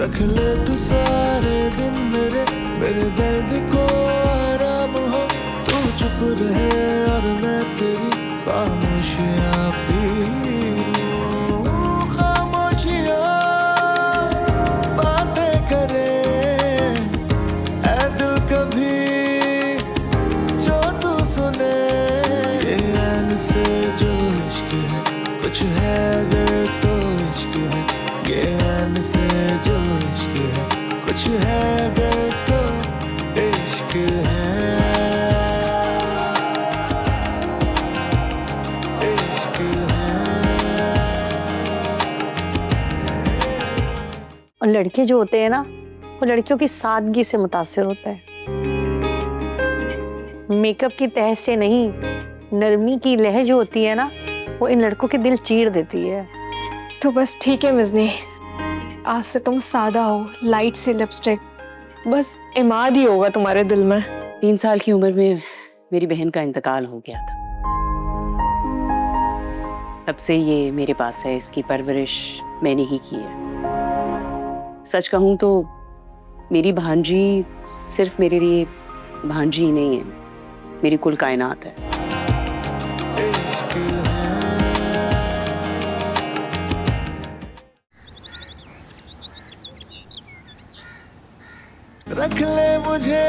रख ले तू सारे दिन मेरे दर्द को आराम हो। तू चुप रहे और मैं तेरी खामोशियाँ पी लूं। खामोशियाँ बातें करे ऐ दिल कभी जो तू सुने। ये ऐन से जो इश्क है कुछ है अगर तो इश्क है। ये ऐन से जो इश्क है कुछ है अगर तो इश्क है। इश्क है। और लड़के जो होते हैं ना वो लड़कियों की सादगी से मुतासिर होता है, मेकअप की तह से नहीं। नरमी की लह जो होती है ना वो इन लड़कों के दिल चीर देती है। तो बस ठीक है मिज़नी, आज से तुम सादा हो, लाइट सी लिपस्टिक, बस इमाद ही होगा तुम्हारे दिल में। 3 साल की उम्र में मेरी बहन का इंतकाल हो गया था। तब से ये मेरे पास है, इसकी परवरिश मैंने ही की है। सच कहूं तो मेरी भांजी सिर्फ मेरे लिए भांजी ही नहीं है, मेरी कुल कायनात है। रख ले मुझे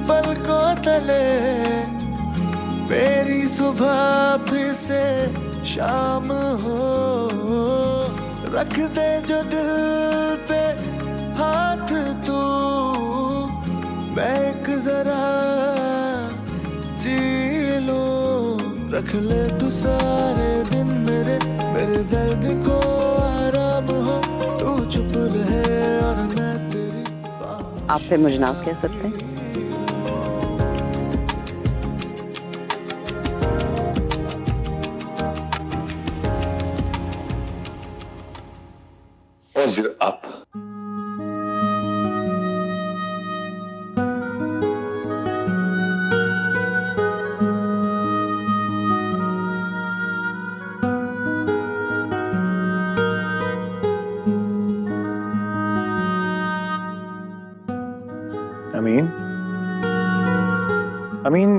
पलकों तले, मेरी सुबह फिर से शाम हो। रख दे जो दिल पे हाथ तू, मैं एक जरा जी लूं। रख ले तू सारे दिन मेरे दर्द को आराम हो। तू चुप रहे और मैं तेरी आप फिर मुझे नाज कह सकते हैं। और फिर आप अमीन,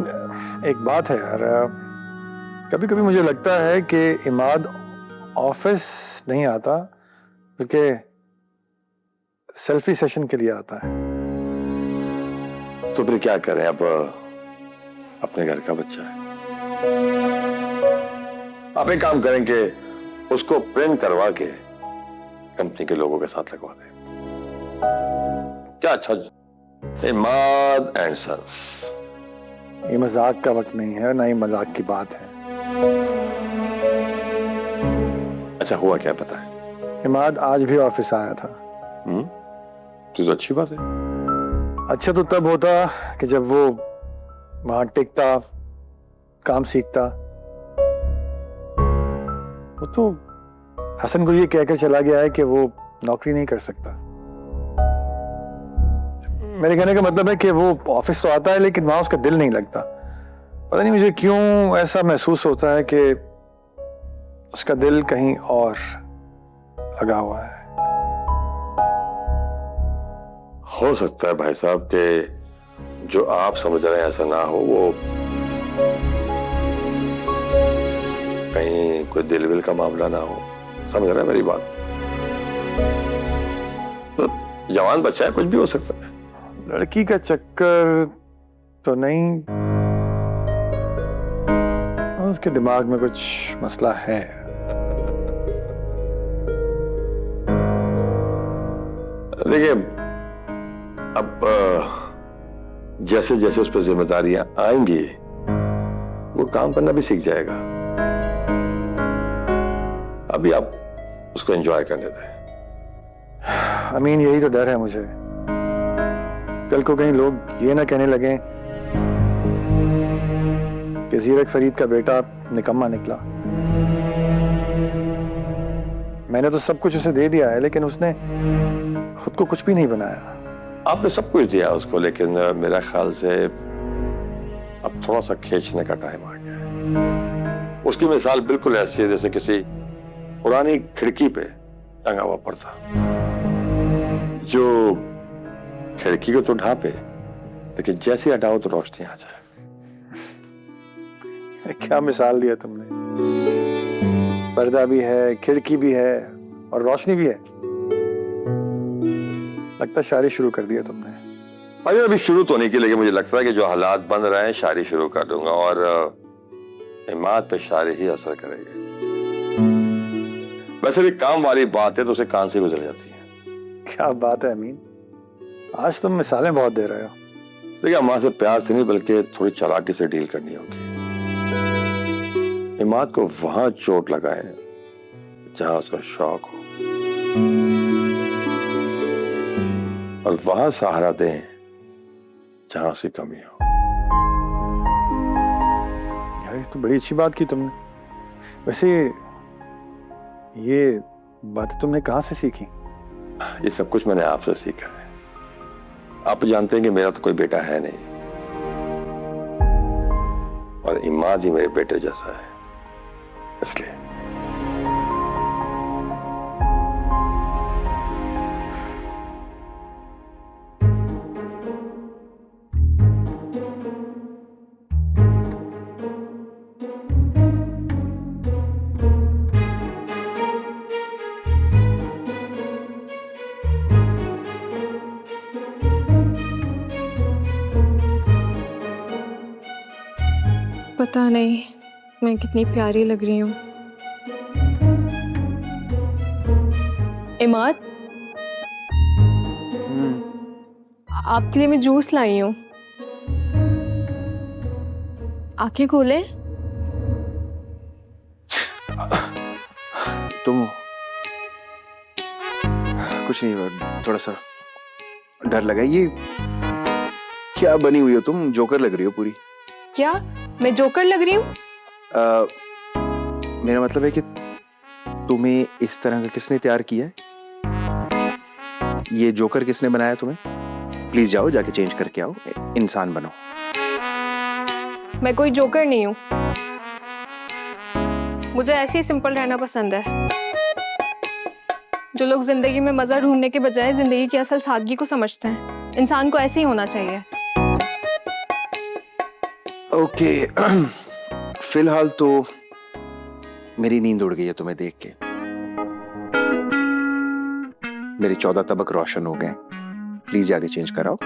एक बात है यार, कभी कभी मुझे लगता है कि इमाद ऑफिस नहीं आता बल्कि सेल्फी सेशन के लिए आता है। तो फिर क्या करें, अब अपने घर का बच्चा है। आप एक काम करें कि उसको प्रिंट करवा के कंपनी के लोगों के साथ लगवा दें। क्या अच्छा, इमाद एंड सन्स। ये मजाक का वक्त नहीं है, ना ही मजाक की बात है। अच्छा हुआ क्या पता है? इमाद आज भी ऑफिस आया था। तो अच्छी बात है। अच्छा तो तब होता कि जब वो वहां टिकता, काम सीखता। वो तो हसन को ये कहकर चला गया है कि वो नौकरी नहीं कर सकता। मेरे कहने का मतलब है कि वो ऑफिस तो आता है लेकिन वहां उसका दिल नहीं लगता। पता नहीं मुझे क्यों ऐसा महसूस होता है कि उसका दिल कहीं और लगा हुआ है। हो सकता है भाई साहब कि जो आप समझ रहे हैं ऐसा ना हो, वो कहीं कोई दिल विल का मामला ना हो। समझ रहे हैं मेरी बात? तो जवान बच्चा है, कुछ भी हो सकता है। लड़की का चक्कर तो नहीं, उसके दिमाग में कुछ मसला है। देखिए, अब जैसे जैसे उस पर जिम्मेदारियां आएंगी वो काम करना भी सीख जाएगा। अभी आप उसको एंजॉय करने दें। अमीन, यही तो डर है मुझे, कल को कहीं लोग ये ना कहने लगे कि ज़ीरक फरीद का बेटा निकम्मा निकला। मैंने तो सब कुछ उसे दे दिया है लेकिन उसने खुद को कुछ भी नहीं बनाया। आपने सब कुछ दिया उसको, लेकिन मेरा ख्याल से अब थोड़ा सा खींचने का टाइम आ गया है। उसकी मिसाल बिल्कुल ऐसी है जैसे किसी पुरानी खिड़की पे टंगा हुआ पर्दा। जो खिड़की को तो ढांपे, लेकिन जैसे हटाओ तो रोशनी आ जाए। क्या मिसाल दिया तुमने। पर्दा भी है, खिड़की भी है और रोशनी भी है। लगता शायरी शुरू कर दिया तुमने। अरे अभी शुरू तो नहीं की, लेकिन मुझे लगता है कि जो हालात बन रहे हैं शायरी शुरू कर दूंगा और इमाद पे शायरी ही असर करेगी। वैसे भी काम वाली बात है तो उसे कान से गुजर जाती है। क्या बात है अमीन, आज तुम मिसालें बहुत दे रहे हो। देखिए अम्मा से प्यार से नहीं बल्कि थोड़ी चालाकी से डील करनी होगी। इमाद को वहां चोट लगाए जहां उसका शौक हो और वहां सहारा दें जहां उसकी कमी हो। यार ये तो बड़ी अच्छी बात की तुमने। वैसे ये बातें तुमने कहाँ से सीखी? ये सब कुछ मैंने आपसे सीखा है। आप जानते हैं कि मेरा तो कोई बेटा है नहीं और इमाद ही मेरे बेटे जैसा है, इसलिए। पता नहीं मैं कितनी प्यारी लग रही हूँ। इमाद, आपके लिए मैं जूस लाई हूँ, आंखें खोले। तुम कुछ नहीं, थोड़ा सा डर लगा। ये क्या बनी हुई हो तुम? जोकर लग रही हो पूरी। क्या मैं जोकर लग रही हूँ? मेरा मतलब है कि तुम्हें इस तरह का किसने तैयार किया है? ये जोकर किसने बनाया तुम्हें? प्लीज जाओ, जाके चेंज करके आओ, इंसान बनो। मैं कोई जोकर नहीं हूँ, मुझे ऐसे ही सिंपल रहना पसंद है। जो लोग जिंदगी में मजा ढूंढने के बजाय जिंदगी की असल सादगी को समझते हैं, इंसान को ऐसे ही होना चाहिए। ओके फिलहाल तो मेरी नींद उड़ गई है तुम्हें देख के। मेरे 14 तबक रोशन हो गए। प्लीज जाके चेंज कराओ।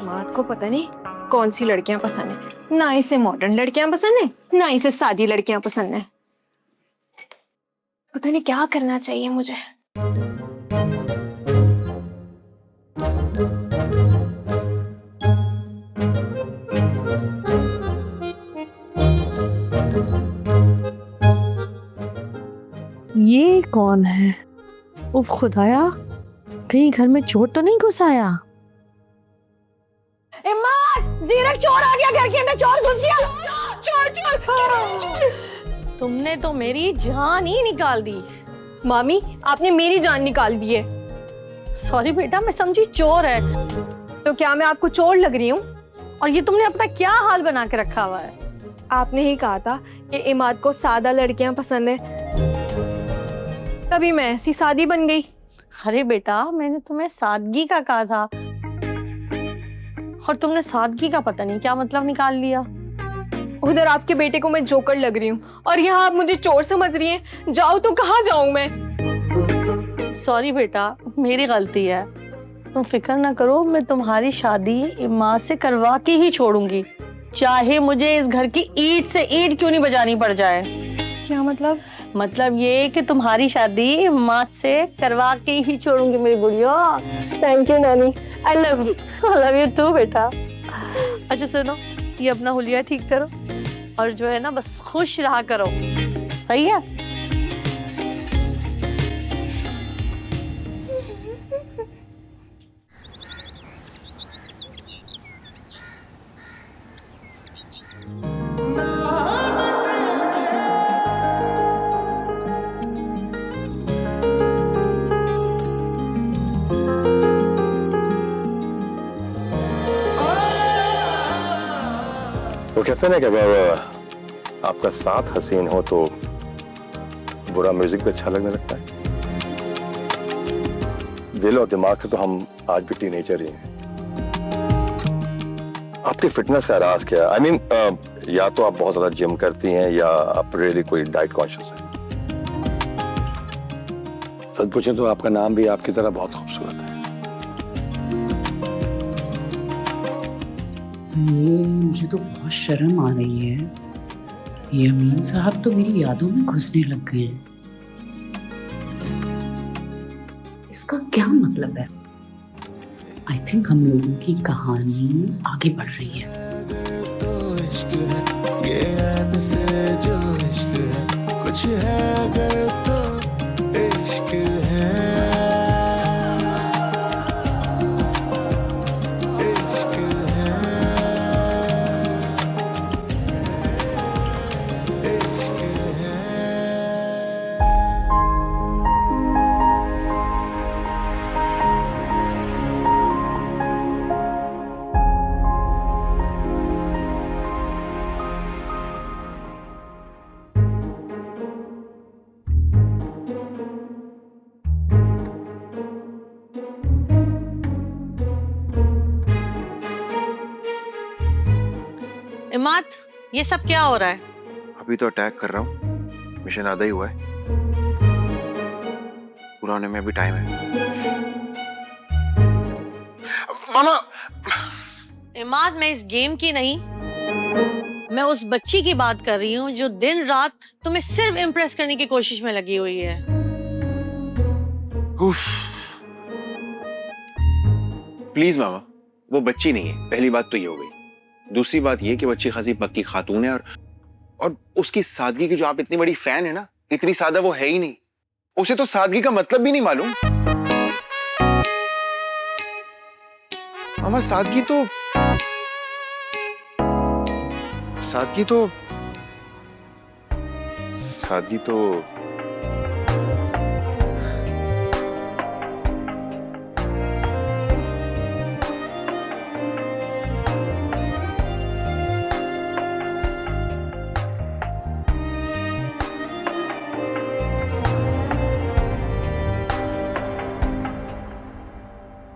मात को पता नहीं कौन सी लड़कियां पसंद है, ना इसे मॉडर्न लड़कियां पसंद है, ना इसे सादी लड़कियां पसंद है। पता नहीं क्या करना चाहिए मुझे। ये कौन है? उफ खुदाया, कहीं घर में चोर तो नहीं घुस आया? जीरक चोर आ गया, घर के अंदर चोर घुस गया। चोर चोर चोर। तुमने तो मेरी जान ही निकाल दी। मामी, आपने मेरी जान निकाल दी है। सॉरी बेटा, मैं समझी चोर है। तो क्या मैं आपको चोर लग रही हूँ? और ये तुमने अपना क्या हाल बना के रखा हुआ है? आपने ही कहा था कि इमाद को सादा लड़कियां पसंद है, तभी मैं ऐसी सादी बन गई। अरे बेटा, मैंने तुम्हें सादगी का कहा था और तुमने सादगी का पता नहीं क्या मतलब निकाल लिया। उधर आपके बेटे को मैं जोकर लग रही हूँ और यहाँ आप मुझे चोर समझ रही हैं। जाओ तो कहाँ जाऊं मैं? सॉरी बेटा, मेरी गलती है। तुम फिक्र ना करो, मैं तुम्हारी शादी इमाद से करवा के ही छोड़ूंगी, चाहे मुझे इस घर की ईंट से ईंट क्यों नहीं बजानी पड़ जाए। क्या मतलब? मतलब ये कि तुम्हारी शादी इमाद से करवा के ही छोड़ूंगी मेरी गुड़िया। थैंक यू नानी, I love you. I love you too बेटा। अच्छा सुनो, ये अपना हुलिया ठीक करो और जो है ना बस खुश रहा करो, सही है? कहते हैं ना कि अगर आपका साथ हसीन हो तो बुरा म्यूजिक भी अच्छा लगने लगता है। दिल और दिमाग से तो हम आज भी टीनेजर ही हैं। आपकी फिटनेस का राज क्या है? I mean, या तो आप बहुत ज्यादा जिम करती हैं या आप रियली कोई डाइट कॉन्शियस है। सच पूछें तो आपका नाम भी आपकी तरह बहुत खूबसूरत है। मुझे तो बहुत शर्म आ रही है। ये अमीन साहब तो मेरी यादों में घुसने लग गए हैं। इसका क्या मतलब है? आई थिंक हम लोगों की कहानी आगे बढ़ रही है। तो इश्क है ये ऐन से जो इश्क है, कुछ है अगर तो इश्क है, इश्क है, इश्क है। इमाद, ये सब क्या हो रहा है? अभी तो अटैक कर रहा हूँ, मिशन आधा ही हुआ है, पूरा होने में अभी टाइम है। मामा इमाद, मैं इस गेम की नहीं, मैं उस बच्ची की बात कर रही हूँ जो दिन रात तुम्हें सिर्फ इम्प्रेस करने की कोशिश में लगी हुई है। प्लीज मामा, वो बच्ची नहीं है, पहली बात तो ये हो गई। दूसरी बात ये कि बच्ची खासी पक्की खातून है और उसकी सादगी की जो आप इतनी बड़ी फैन है ना, इतनी सादा वो है ही नहीं। उसे तो सादगी का मतलब भी नहीं मालूम। मामा सादगी तो सादगी तो सादगी तो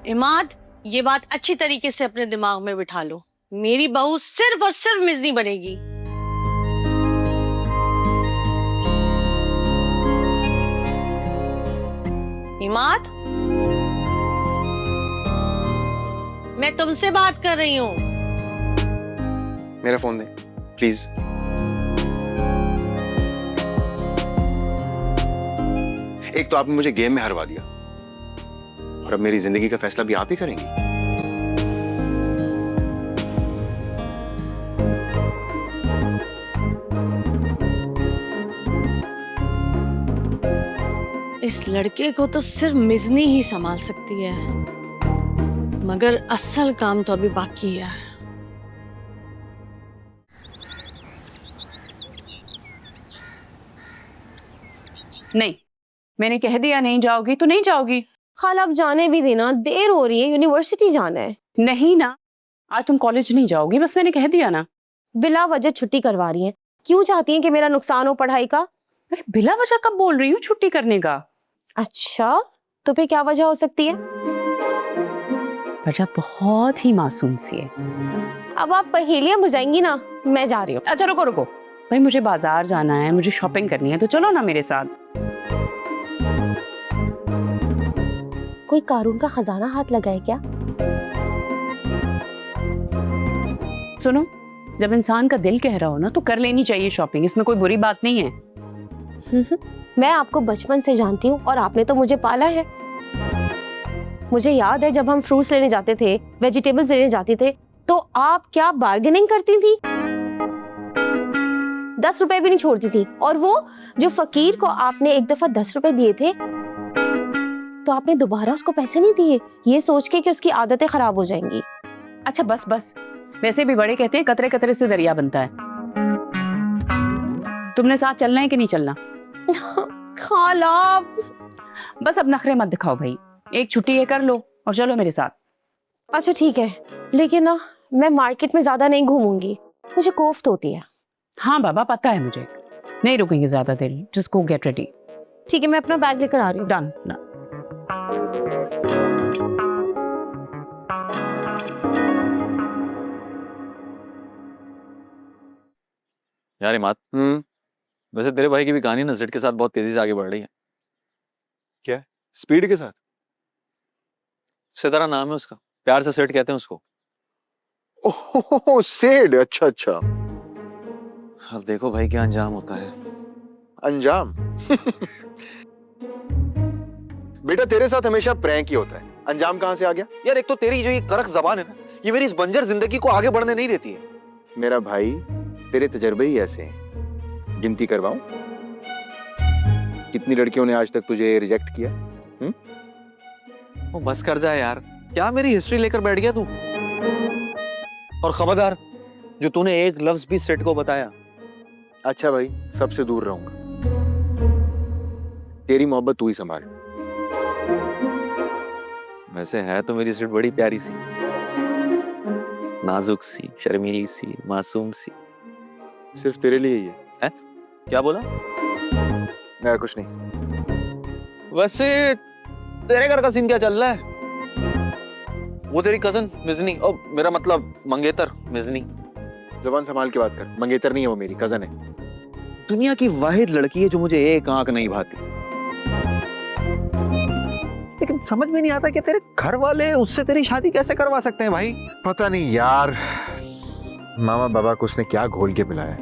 इमाद, ये बात अच्छी तरीके से अपने दिमाग में बिठा लो। मेरी बहू सिर्फ और सिर्फ मिज़नी बनेगी। इमाद, मैं तुमसे बात कर रही हूँ। मेरा फोन दे प्लीज। एक तो आपने मुझे गेम में हरवा दिया और अब मेरी जिंदगी का फैसला भी आप ही करेंगी। इस लड़के को तो सिर्फ मिज़नी ही संभाल सकती है, मगर असल काम तो अभी बाकी है। नहीं, मैंने कह दिया नहीं जाओगी तो नहीं जाओगी। खाला अब जाने भी देना, देर हो रही है, यूनिवर्सिटी जाना है। नहीं ना, आज तुम कॉलेज नहीं जाओगी, बस मैंने कह दिया ना। बिला वजह छुट्टी करवा रही हैं। क्यों चाहती हैं कि मेरा नुकसान हो पढ़ाई का? अरे बिला वजह कब बोल रही हूँ छुट्टी करने का? अच्छा, तो फिर क्या वजह हो सकती है? वजह बहुत ही मासूम सी है। अब आप पहेलियां बुझाएंगी ना, मैं जा रही हूँ। अच्छा रुको रुको, भाई मुझे बाजार जाना है, मुझे शॉपिंग करनी है, तो चलो ना मेरे साथ। कोई कारून का खजाना हाथ लगा है क्या? सुनो, जब इंसान का दिल कह रहा हो ना तो कर लेनी चाहिए शॉपिंग, इसमें कोई बुरी बात नहीं है। मैं आपको बचपन से जानती हूँ और आपने तो मुझे पाला है। मुझे याद है जब हम फ्रूट्स लेने जाते थे, वेजिटेबल्स लेने जाते थे, तो आप क्या बार्गेनिंग करती थी, 10 रुपए भी नहीं छोड़ती थी। और वो जो फकीर को आपने एक दफा 10 रुपए दिए थे, तो आपने दोबारा उसको पैसे नहीं दिए, ये सोच के कि उसकी आदतें खराब हो जाएंगी। अच्छा बस बस, वैसे भी बड़े कहते हैं कतरे कतरे से दरिया बनता है। तुमने साथ चलना है कि नहीं चलना? खाला बस अब नखरे मत दिखाओ भाई, एक छुट्टी है कर लो और चलो मेरे साथ। अच्छा ठीक है, लेकिन ना मैं मार्केट में ज्यादा नहीं घूमूंगी। मुझे कोफ्त होती है। हाँ बाबा पता है मुझे, नहीं रुकेंगे ज्यादा देर, जस्ट गो गेट रेडी। ठीक है, मैं अपना बैग लेकर आ रही हूँ। डन। यार इमाद, वैसे तेरे भाई की भी कहानी ना सेट के साथ बहुत तेजी से आगे बढ़ रही है। क्या स्पीड के साथ? सितारा नाम है उसका, प्यार से सेट कहते हैं उसको। ओह सेड, अच्छा अच्छा। अब देखो भाई क्या अंजाम होता है। अंजाम? बेटा तेरे साथ हमेशा प्रैंक ही होता है, अंजाम कहां से आ गया? यार एक तो तेरी जो ये करक जबान है ना, ये मेरी इस बंजर जिंदगी को आगे बढ़ने नहीं देती है। मेरा भाई तेरे तजर्बे ही ऐसे हैं। गिनती करवाऊं? कितनी लड़कियों ने आज तक तुझे रिजेक्ट किया? वो बस कर जाए यार, क्या मेरी हिस्ट्री लेकर बैठ गया तू? और खबरदार, जो तूने एक लफ्ज भी सेट को बताया। अच्छा भाई, सबसे दूर रहूंगा। तेरी मोहब्बत तू ही संभाल। वैसे है तो मेरी सेट बड़ी प्यारी सी, नाजुक सी, शर्मीली सी, मासूम सी। सिर्फ तेरे लिए ही है? क्या बोला? कुछ नहीं। वैसे तेरे घर का सीन क्या चल रहा है? वो तेरी कजन मिजनी, ओ मेरा मतलब मंगेतर मिजनी। जबान संभाल के बात कर, मंगेतर नहीं है वो, मेरी कजन है। दुनिया की वाहिद लड़की है जो मुझे एक आंख नहीं भाती, लेकिन समझ में नहीं आता कि तेरे घर वाले उससे तेरी शादी कैसे करवा सकते हैं भाई। पता नहीं यार, मामा बाबा को उसने क्या घोल के पिलाया।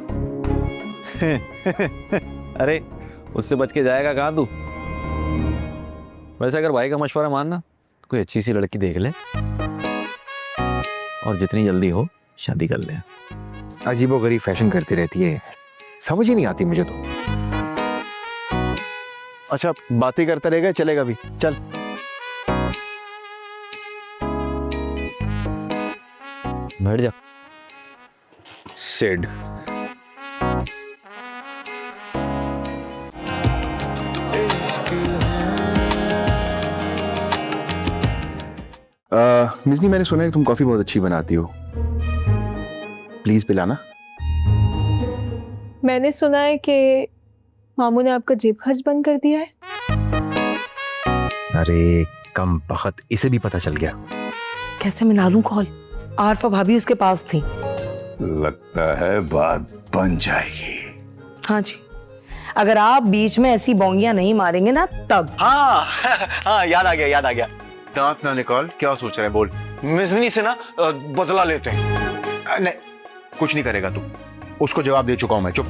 अरे उससे बच के जाएगा कहाँ तू? वैसे अगर भाई का मशवरा मानना, कोई अच्छी सी लड़की देख ले और जितनी जल्दी हो शादी कर ले। अजीबोगरीब फैशन करती रहती है, समझ ही नहीं आती मुझे तो। अच्छा बातें करता रहेगा, चलेगा भी, चल। बैठ जा। सेड। मिज़नी, मैंने सुना है कि तुम कॉफी बहुत अच्छी बनाती हो, प्लीज पिलाना। मैंने सुना है कि मामू ने आपका जेब खर्च बंद कर दिया है। अरे कम बखत, इसे भी पता चल गया। कैसे मिला लूं कॉल? आरफा भाभी उसके पास थी। लगता है बात बन जाएगी। हाँ जी, अगर आप बीच में ऐसी बोंगियां नहीं मारेंगे ना तब। हाँ हाँ, याद आ गया। दांत ना निकाल, क्या सोच रहे हैं, बोल। मिजनी से ना बदला लेते हैं। नहीं, कुछ नहीं करेगा तू, उसको जवाब दे चुका हूं मैं, चुप।